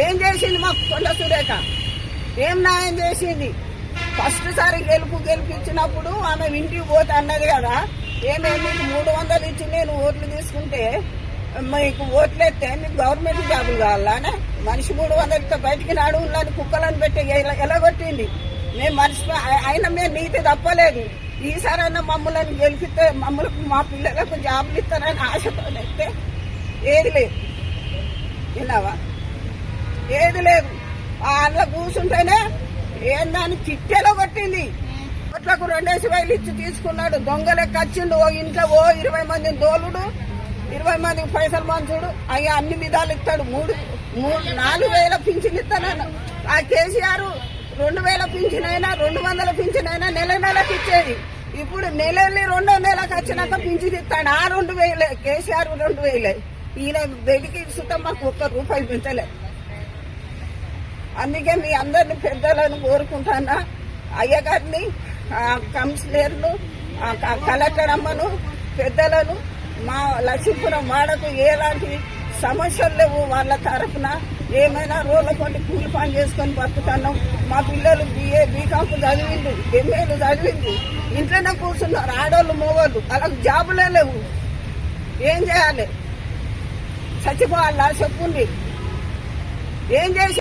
ఏం చేసింది మాకు కొండ సురేఖ? ఏం న్యాయం చేసింది? ఫస్ట్ సారి గెలిపించినప్పుడు ఆమె ఇంటికి పోతే అన్నది కదా, ఏమేమి 300 ఇచ్చి నేను ఓట్లు తీసుకుంటే మీకు ఓట్లేస్తే మీకు గవర్నమెంట్ జాబులు కావాలనే మనిషి 300 బయటికి నడువులని కుక్కలను పెట్టి ఎలగొట్టింది. మేము మనిషి అయినా మేము నీతి తప్పలేదు. ఈసారైనా మమ్మల్ని గెలిపిస్తే మా పిల్లలకు జాబులు ఇస్తారని ఆశతోనైతే ఏది లేదు. విన్నావా? ఏది లేదు. అందులో కూర్చుంటేనే ఏందని చిట్టెలో కొట్టింది. ఓట్లకు 2,000 ఇచ్చి తీసుకున్నాడు. దొంగ లెక్క వచ్చిండు. ఇంట్లో 20 మందిని దోలుడు, 20 మందికి పైసలు మంచుడు, అయ్యా అన్ని విధాలు ఇస్తాడు. 4,000 పింఛన్ ఇస్తానన్న ఆ కేసీఆర్ 2,000 పింఛన్ అయినా 200 పింఛన్ అయినా నెలకు ఇచ్చేది. ఇప్పుడు నెలల్ని 2వ నెలకు వచ్చినాక పింఛన్ ఇస్తాడు. ఆ 2,000 కేసీఆర్ 2,000. ఈయన వెలికి ఇస్తుంటే మాకు 1 రూపాయి పెంచలే. అందుకే మీ అందరిని పెద్దలను కోరుకుంటానా, అయ్యగారిని, కౌన్సిలర్లు, కలెక్టర్ అమ్మను, పెద్దలను, మా లక్ష్మీపురం వాడకు ఎలాంటి సమస్యలు లేవు. వాళ్ళ తరఫున ఏమైనా రోడ్ల కొంటి కూలి పని చేసుకొని బతుకుతున్నాం. మా పిల్లలు బీకాం చదివిండు, ఎంఏలు చదివిండు, ఇంట్లోనే కూర్చున్నారు. ఆడోళ్ళు మగోళ్ళు వాళ్ళకు జాబులే లేవు. ఏం చేయాలి? చచ్చిపోవాలా? చెప్పుండి ఏం చేసి